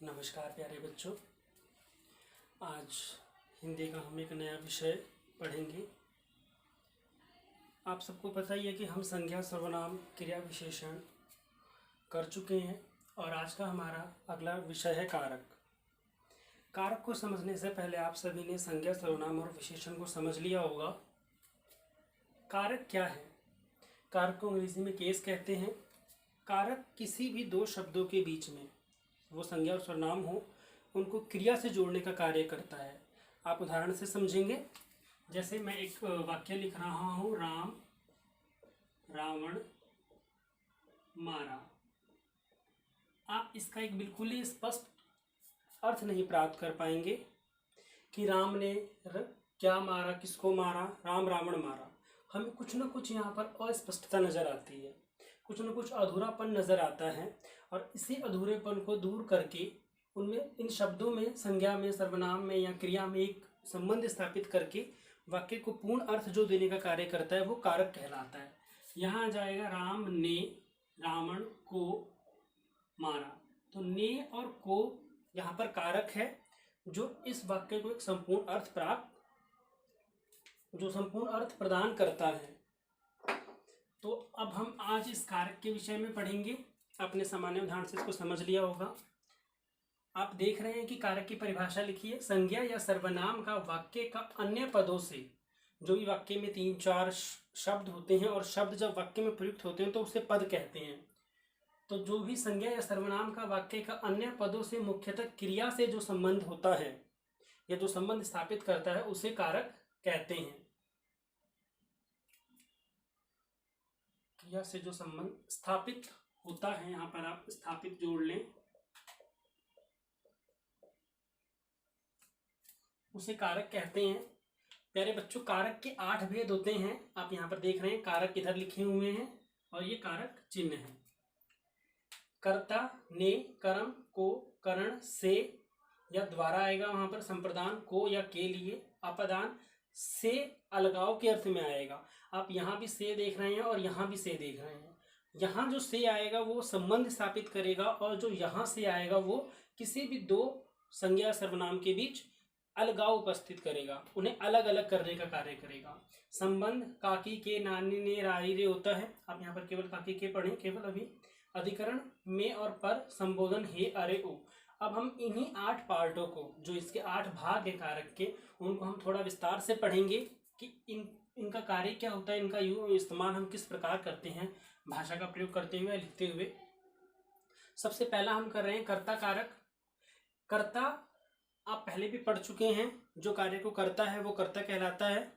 नमस्कार प्यारे बच्चों। आज हिंदी का हम एक नया विषय पढ़ेंगे। आप सबको पता ही है कि हम संज्ञा, सर्वनाम, क्रिया, विशेषण कर चुके हैं और आज का हमारा अगला विषय है कारक। कारक को समझने से पहले आप सभी ने संज्ञा, सर्वनाम और विशेषण को समझ लिया होगा। कारक क्या है? कारक को अंग्रेजी में केस कहते हैं। कारक किसी भी दो शब्दों के बीच में, वो संज्ञा और सर्वनाम हो, उनको क्रिया से जोड़ने का कार्य करता है। आप उदाहरण से समझेंगे। जैसे मैं एक वाक्य लिख रहा हूँ, राम रावण मारा। आप इसका एक बिल्कुल ही स्पष्ट अर्थ नहीं प्राप्त कर पाएंगे कि राम ने क्या मारा, किसको मारा, राम रावण मारा। हमें कुछ न कुछ यहाँ पर अस्पष्टता नज़र आती है, कुछ न कुछ अधूरापन नज़र आता है। और इसी अधूरेपन को दूर करके उनमें, इन शब्दों में, संज्ञा में, सर्वनाम में या क्रिया में एक संबंध स्थापित करके वाक्य को पूर्ण अर्थ जो देने का कार्य करता है, वो कारक कहलाता है। यहाँ आ जाएगा राम ने रावण को मारा। तो ने और को यहाँ पर कारक है जो इस वाक्य को एक संपूर्ण अर्थ प्रदान करता है। तो अब हम आज इस कारक के विषय में पढ़ेंगे। आपने सामान्य उदाहरण से इसको समझ लिया होगा। आप देख रहे हैं कि कारक की परिभाषा लिखी है। संज्ञा या सर्वनाम का वाक्य का अन्य पदों से, जो भी वाक्य में 3-4 शब्द होते हैं और शब्द जब वाक्य में प्रयुक्त होते हैं तो उसे पद कहते हैं। तो जो भी संज्ञा या सर्वनाम का वाक्य का अन्य पदों से मुख्यतः क्रिया से जो संबंध होता है या जो संबंध स्थापित करता है, उसे कारक कहते हैं। क्रिया से जो संबंध स्थापित होता है, यहाँ पर आप स्थापित जोड़ लें, उसे कारक कहते हैं। प्यारे बच्चों, कारक के 8 भेद होते हैं। आप यहाँ पर देख रहे हैं, कारक इधर लिखे हुए हैं और ये कारक चिन्ह है। कर्ता, ने, कर्म, को, करण, से या द्वारा आएगा वहां पर, संप्रदान, को या के लिए, अपदान, से अलगाव के अर्थ में आएगा। आप यहाँ भी से देख रहे हैं और यहाँ भी से देख रहे हैं। यहाँ जो से आएगा वो संबंध स्थापित करेगा और जो यहाँ से आएगा वो किसी भी दो संज्ञा सर्वनाम के बीच अलगाव उपस्थित करेगा, उन्हें अलग अलग करने का कार्य करेगा। संबंध काकी के, नानी ने, रारी रे होता है। आप यहाँ पर केवल काकी के पढ़ें केवल अभी। अधिकरण में और पर, संबोधन हे, अरे, ओ। अब हम इन्हीं 8 पार्टों को, जो इसके 8 भाग है कारक के, उनको हम थोड़ा विस्तार से पढ़ेंगे कि इनका कार्य क्या होता है, इनका इस्तेमाल हम किस प्रकार करते हैं भाषा का प्रयोग करते हुए, लिखते हुए। सबसे पहला हम कर रहे हैं कर्ता कारक। कर्ता आप पहले भी पढ़ चुके हैं। जो कार्य को करता है वो कर्ता कहलाता है,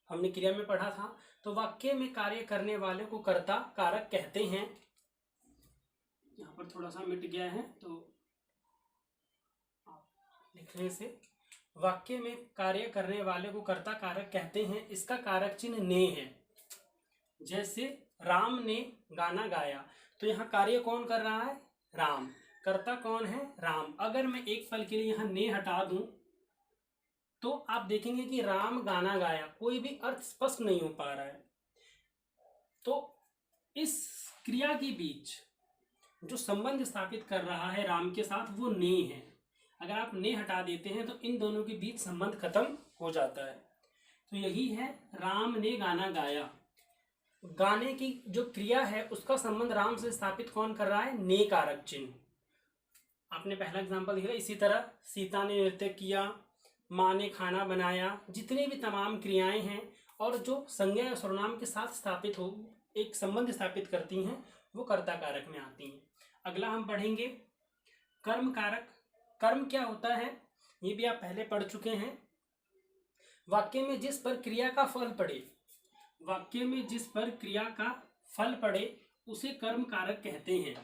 हमने क्रिया में पढ़ा था। तो वाक्य में कार्य करने वाले को कर्ता कारक कहते हैं। यहाँ पर थोड़ा सा मिट गया है तो लिखने से, वाक्य में कार्य करने वाले को कर्ता कारक कहते हैं। इसका कारक चिन्ह ने है। जैसे राम ने गाना गाया, तो यहाँ कार्य कौन कर रहा है? राम। कर्ता कौन है? राम। अगर मैं एक पल के लिए यहाँ ने हटा दूं तो आप देखेंगे कि राम गाना गाया, कोई भी अर्थ स्पष्ट नहीं हो पा रहा है। तो इस क्रिया के बीच जो संबंध स्थापित कर रहा है राम के साथ, वो ने है। अगर आप ने हटा देते हैं तो इन दोनों के बीच संबंध खत्म हो जाता है। तो यही है राम ने गाना गाया। गाने की जो क्रिया है उसका संबंध राम से स्थापित कौन कर रहा है? ने कारक चिन्ह। आपने पहला एग्जांपल दिया। इसी तरह सीता ने नृत्य किया, माँ ने खाना बनाया। जितने भी तमाम क्रियाएं हैं और जो संज्ञा या सर्वनाम के साथ स्थापित हो, एक संबंध स्थापित करती हैं, वो कर्ता कारक में आती हैं। अगला हम पढ़ेंगे कर्म कारक। कर्म क्या होता है ये भी आप पहले पढ़ चुके हैं। वाक्य में जिस पर क्रिया का फल पड़े, वाक्य में जिस पर क्रिया का फल पड़े उसे कर्म कारक कहते हैं।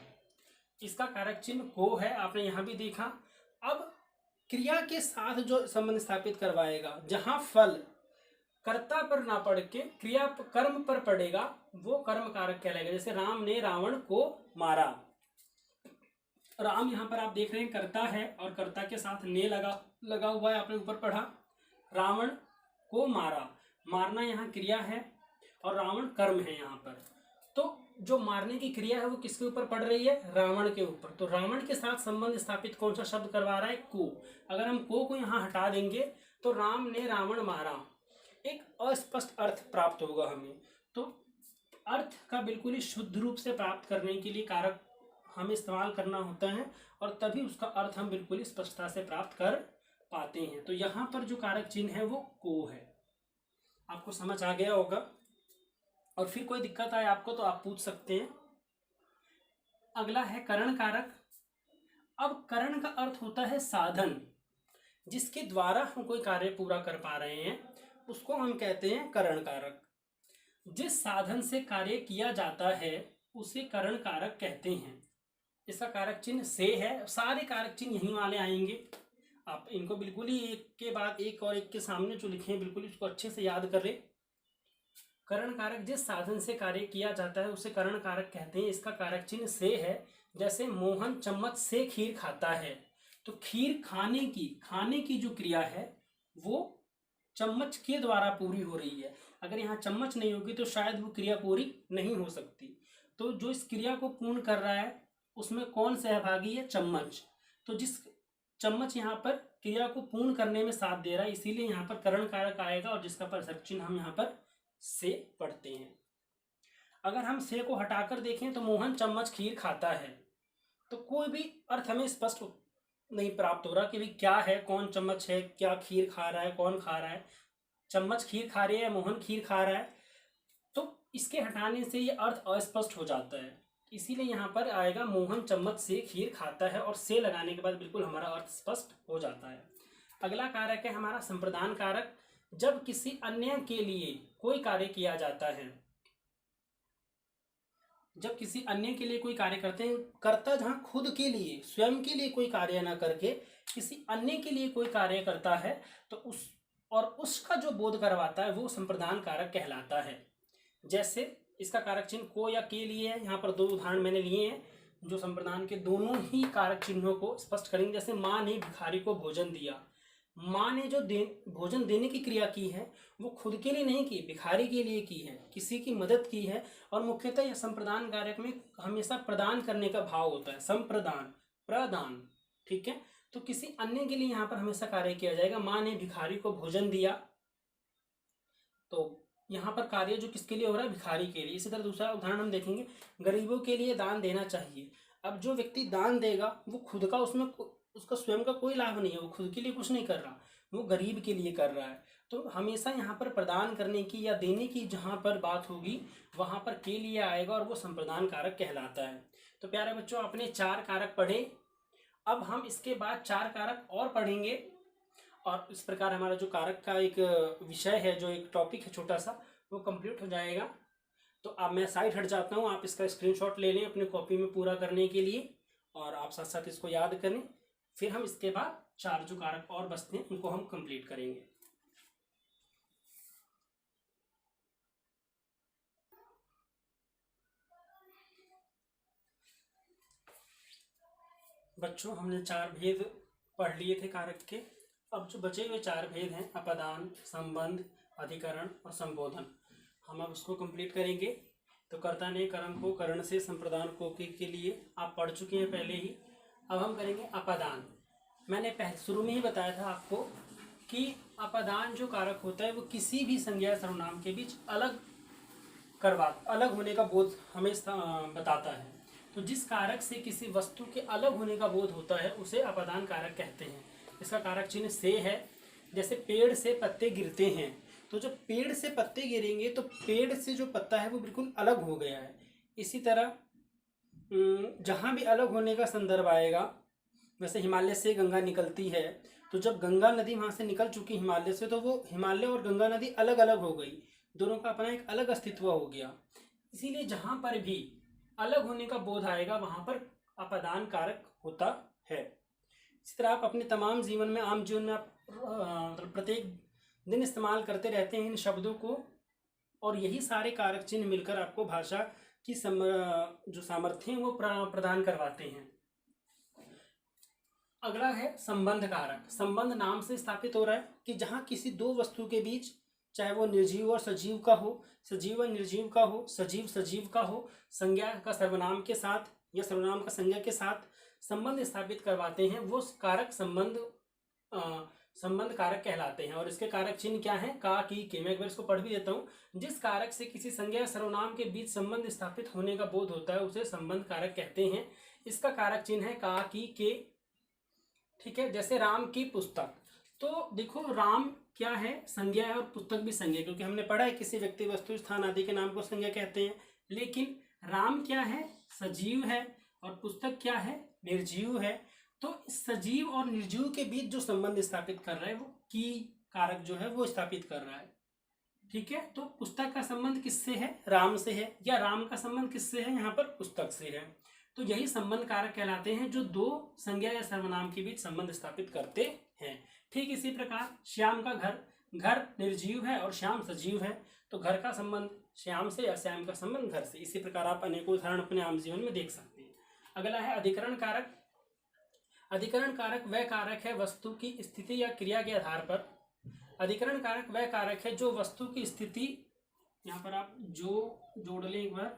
इसका कारक चिन्ह को है, आपने यहाँ भी देखा। अब क्रिया के साथ जो संबंध स्थापित करवाएगा, जहां फल कर्ता पर ना पड़ के क्रिया कर्म पर पड़ेगा, वो कर्म कारक कहलाएगा। जैसे राम ने रावण को मारा। राम यहाँ पर आप देख रहे हैं कर्ता है और कर्ता के साथ ने लगा हुआ है, आपने ऊपर पढ़ा। रावण को मारा, मारना यहाँ क्रिया है और रावण कर्म है यहाँ पर। तो जो मारने की क्रिया है वो किसके ऊपर पड़ रही है, रावण के ऊपर। तो रावण के साथ संबंध स्थापित कौन सा शब्द करवा रहा है, को। अगर हम को यहाँ हटा देंगे तो राम ने रावण मारा, एक अस्पष्ट अर्थ प्राप्त होगा हमें। तो अर्थ का बिल्कुल ही शुद्ध रूप से प्राप्त करने के लिए कारक हमें इस्तेमाल करना होता है, और तभी उसका अर्थ हम बिल्कुल ही स्पष्टता से प्राप्त कर पाते हैं। तो यहाँ पर जो कारक चिन्ह है वो को है। आपको समझ आ गया होगा, और फिर कोई दिक्कत आए आपको तो आप पूछ सकते हैं। अगला है करण कारक। अब करण का अर्थ होता है साधन, जिसके द्वारा हम कोई कार्य पूरा कर पा रहे हैं उसको हम कहते हैं करण कारक। जिस साधन से कार्य किया जाता है उसे करण कारक कहते हैं। इसका कारक चिन्ह से है, सारे कारक चिन्ह यहीं वाले आएंगे। आप इनको बिल्कुल ही एक के बाद एक और एक के सामने जो लिखे हैं बिल्कुल इसको अच्छे से याद करें। करण कारक जिस साधन से कार्य किया जाता है उसे करण कारक कहते हैं। इसका कारक चिन्ह से है। जैसे मोहन चम्मच से खीर खाता है, तो खीर खाने की जो क्रिया है वो चम्मच के द्वारा पूरी हो रही है। अगर यहाँ चम्मच नहीं होगी तो शायद वो क्रिया पूरी नहीं हो सकती। तो जो इस क्रिया को पूर्ण कर रहा है उसमें कौन सहभागी है, चम्मच। तो जिस चम्मच यहाँ पर क्रिया को पूर्ण करने में साथ दे रहा है, इसीलिए यहाँ पर करण कारक आएगा, और जिसका परसक चिन्ह हम यहाँ पर से पढ़ते हैं। अगर हम से को हटाकर देखें तो मोहन चम्मच खीर खाता है, तो कोई भी अर्थ हमें स्पष्ट नहीं प्राप्त हो रहा कि भाई क्या है, कौन चम्मच है, क्या खीर खा रहा है, कौन खा रहा है, चम्मच खीर खा रही है, मोहन खीर खा रहा है। तो इसके हटाने से ये अर्थ अस्पष्ट हो जाता है, इसीलिए यहाँ पर आएगा मोहन चम्मच से खीर खाता है, और से लगाने के बाद बिल्कुल हमारा अर्थ स्पष्ट हो जाता है। अगला कारक है हमारा संप्रदान कारक। जब किसी अन्य के लिए कोई कार्य किया जाता है, जब किसी अन्य के लिए कोई कार्य करते हैं, कर्ता जहाँ खुद के लिए स्वयं के लिए कोई कार्य ना करके किसी अन्य के लिए कोई कार्य करता है, तो उसका जो बोध करवाता है वो संप्रदान कारक कहलाता है। जैसे इसका कारक चिन्ह को या के लिए है। यहाँ पर दो उदाहरण मैंने लिए हैं जो संप्रदान के दोनों ही कारक चिन्हों को स्पष्ट करेंगे। जैसे माँ ने भिखारी को भोजन दिया, माँ ने जो भोजन देने की क्रिया की है वो खुद के लिए नहीं की, भिखारी के लिए की है, किसी की मदद की है। और मुख्यतः यह संप्रदान कारक में हमेशा प्रदान करने का भाव होता है, संप्रदान, प्रदान, ठीक है। तो किसी अन्य के लिए यहाँ पर हमेशा कार्य किया जाएगा। माँ ने भिखारी को भोजन दिया, तो यहाँ पर कार्य जो किसके लिए हो रहा है, भिखारी के लिए। इसी तरह दूसरा उदाहरण हम देखेंगे, गरीबों के लिए दान देना चाहिए। अब जो व्यक्ति दान देगा वो खुद का उसमें उसका स्वयं का कोई लाभ नहीं है, वो खुद के लिए कुछ नहीं कर रहा, वो गरीब के लिए कर रहा है। तो हमेशा यहाँ पर प्रदान करने की या देने की जहाँ पर बात होगी वहाँ पर के लिए आएगा, और वो संप्रदान कारक कहलाता है। तो प्यारे बच्चों, आपने 4 कारक पढ़े। अब हम इसके बाद 4 कारक और पढ़ेंगे, और इस प्रकार हमारा जो कारक का एक विषय है, जो एक टॉपिक है छोटा सा, वो कंप्लीट हो जाएगा। तो अब मैं साइड हट जाता हूँ, आप इसका स्क्रीनशॉट ले लें अपनी कॉपी में पूरा करने के लिए, और आप साथ साथ इसको याद करें। फिर हम इसके बाद 4 जो कारक और बचते हैं उनको हम कंप्लीट करेंगे। बच्चों, हमने 4 भेद पढ़ लिए थे कारक के। अब जो बचे हुए 4 भेद हैं, अपदान, संबंध, अधिकरण और संबोधन, हम अब उसको कंप्लीट करेंगे। तो कर्ता ने कर्म को करण से संप्रदान को के लिए आप पढ़ चुके हैं पहले ही। अब हम करेंगे अपदान। मैंने शुरू में ही बताया था आपको कि अपदान जो कारक होता है वो किसी भी संज्ञा सर्वनाम के बीच अलग होने का बोध हमें बताता है। तो जिस कारक से किसी वस्तु के अलग होने का बोध होता है उसे अपदान कारक कहते हैं। इसका कारक चिन्ह से है। जैसे पेड़ से पत्ते गिरते हैं, तो जब पेड़ से पत्ते गिरेंगे तो पेड़ से जो पत्ता है वो बिल्कुल अलग हो गया है। इसी तरह जहाँ भी अलग होने का संदर्भ आएगा, वैसे हिमालय से गंगा निकलती है, तो जब गंगा नदी वहाँ से निकल चुकी हिमालय से, तो वो हिमालय और गंगा नदी अलग अलग हो गई, दोनों का अपना एक अलग अस्तित्व हो गया। इसीलिए जहाँ पर भी अलग होने का बोध आएगा वहाँ पर अपदान कारक होता है। इसी तरह आप अपने तमाम जीवन में, आम जीवन में आप प्रत्येक दिन इस्तेमाल करते रहते हैं इन शब्दों को, और यही सारे कारक चिन्ह मिलकर आपको भाषा की जो सामर्थ्य है वो प्रदान करवाते हैं। अगला है संबंध कारक। संबंध नाम से स्थापित हो रहा है कि जहाँ किसी दो वस्तु के बीच चाहे वो निर्जीव और सजीव का हो, सजीव और निर्जीव का हो, सजीव सजीव का हो, संज्ञा का सर्वनाम के साथ या सर्वनाम का संज्ञा के साथ संबंध स्थापित करवाते हैं, वो कारक संबंध कारक कहलाते हैं। और इसके कारक चिन्ह क्या है? का, की, के। मैं एक बार इसको पढ़ भी देता हूँ। जिस कारक से किसी संज्ञा या सर्वनाम के बीच संबंध स्थापित होने का बोध होता है उसे संबंध कारक कहते हैं। इसका कारक चिन्ह है का, की, के। ठीक है, जैसे राम की पुस्तक। तो देखो राम क्या है? संज्ञा है और पुस्तक भी संज्ञा, क्योंकि हमने पढ़ा है किसी व्यक्ति, वस्तु, स्थान आदि के नाम को संज्ञा कहते हैं। लेकिन राम क्या है? सजीव है और पुस्तक क्या है? निर्जीव है। तो सजीव और निर्जीव के बीच जो संबंध स्थापित कर रहा है वो की कारक जो है वो स्थापित कर रहा है। ठीक है, तो पुस्तक का संबंध किससे है? राम से है। या राम का संबंध किससे है? यहाँ पर पुस्तक से है। तो यही संबंध कारक कहलाते हैं जो दो संज्ञा या सर्वनाम के बीच संबंध स्थापित करते हैं। ठीक इसी प्रकार श्याम का घर, घर निर्जीव है और श्याम सजीव है, तो घर का संबंध श्याम से या श्याम का संबंध घर से। इसी प्रकार आप अनेकों उदाहरण अपने आम जीवन में देख सकते हैं। अगला है अधिकरण कारक। अधिकरण कारक वह कारक है वस्तु की स्थिति या क्रिया के आधार पर। अधिकरण कारक वह कारक है जो वस्तु की स्थिति, यहाँ पर आप जो जोड़ लें एक बार,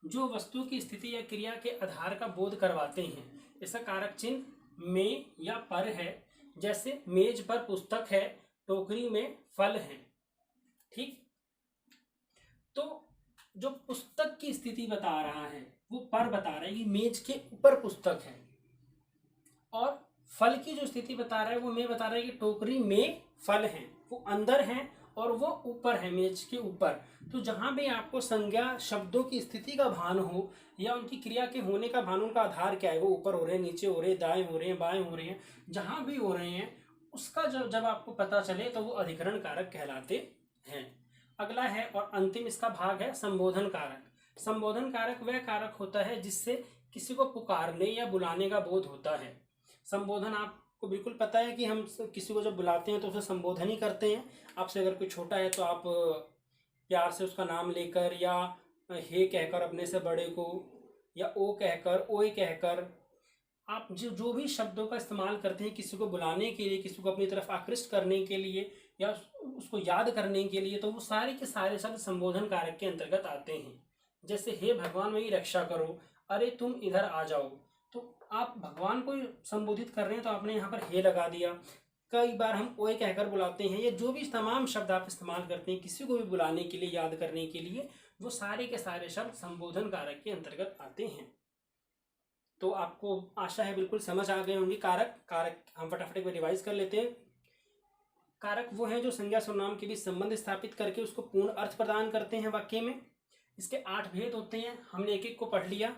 जो वस्तु की स्थिति या क्रिया के आधार का बोध करवाते हैं। इसका कारक चिन्ह में या पर है। जैसे मेज पर पुस्तक है, टोकरी में फल है। ठीक, तो जो पुस्तक की स्थिति बता रहा है वो पर बता रहा है कि मेज के ऊपर पुस्तक है, और फल की जो स्थिति बता रहा है वो में बता रहा है कि टोकरी में फल है, वो अंदर है और वो ऊपर है, मेज के ऊपर। तो जहां भी आपको संज्ञा शब्दों की स्थिति का भान हो या उनकी क्रिया के होने का भान, उनका आधार क्या है, वो ऊपर हो रहे हैं, नीचे हो रहे हैं, दाएं हो रहे हैं, बाएं हो रहे हैं, जहां भी हो रहे हैं, उसका जब आपको पता चले तो वो अधिकरण कारक कहलाते हैं। अगला है और अंतिम इसका भाग है संबोधन कारक। संबोधन कारक वह कारक होता है जिससे किसी को पुकारने या बुलाने का बोध होता है। संबोधन आपको बिल्कुल पता है कि हम किसी को जब बुलाते हैं तो उसे संबोधन ही करते हैं। आपसे अगर कोई छोटा है तो आप प्यार से उसका नाम लेकर या हे कहकर अपने से बड़े को, या ओ कहकर, ओए कहकर, आप जो भी शब्दों का इस्तेमाल करते हैं किसी को बुलाने के लिए, किसी को अपनी तरफ आकृष्ट करने के लिए या उसको याद करने के लिए, तो वो सारे के सारे शब्द संबोधन कारक के अंतर्गत आते हैं। जैसे हे भगवान मेरी रक्षा करो, अरे तुम इधर आ जाओ, तो आप भगवान को संबोधित कर रहे हैं तो आपने यहाँ पर हे लगा दिया। कई बार हम ओए कहकर बुलाते हैं, या जो भी तमाम शब्द आप इस्तेमाल करते हैं किसी को भी बुलाने के लिए, याद करने के लिए, वो सारे के सारे शब्द संबोधन कारक के अंतर्गत आते हैं। तो आपको आशा है बिल्कुल समझ आ गए होंगे। कारक हम फटाफट एक बार रिवाइज कर लेते हैं। कारक वो हैं जो संज्ञा सर्वनाम के बीच संबंध स्थापित करके उसको पूर्ण अर्थ प्रदान करते हैं वाक्य में। इसके 8 भेद होते हैं, हमने एक एक को पढ़ लिया।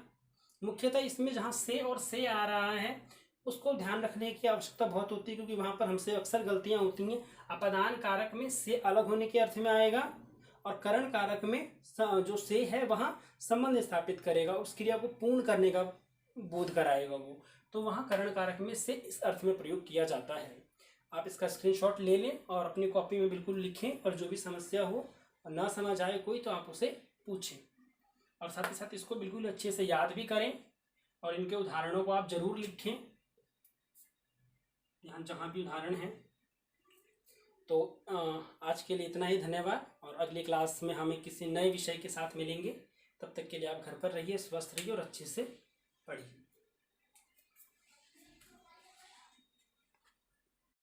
मुख्यतः इसमें जहाँ से और से आ रहा है उसको ध्यान रखने की आवश्यकता बहुत होती है, क्योंकि वहाँ पर हमसे अक्सर गलतियाँ होती हैं। अपादान कारक में से अलग होने के अर्थ में आएगा, और करण कारक में जो से है वहाँ संबंध स्थापित करेगा, उस क्रिया को पूर्ण करने का बोध कराएगा वो, तो वहाँ करण कारक में से इस अर्थ में प्रयोग किया जाता है। आप इसका स्क्रीनशॉट ले लें और अपनी कॉपी में बिल्कुल लिखें, और जो भी समस्या हो और ना समझ आए कोई तो आप उसे पूछें, और साथ ही साथ इसको बिल्कुल अच्छे से याद भी करें, और इनके उदाहरणों को आप जरूर लिखें यहाँ जहाँ भी उदाहरण है। तो आज के लिए इतना ही, धन्यवाद। और अगली क्लास में हम किसी नए विषय के साथ मिलेंगे। तब तक के लिए आप घर पर रहिए, स्वस्थ रहिए और अच्छे से पढ़िए।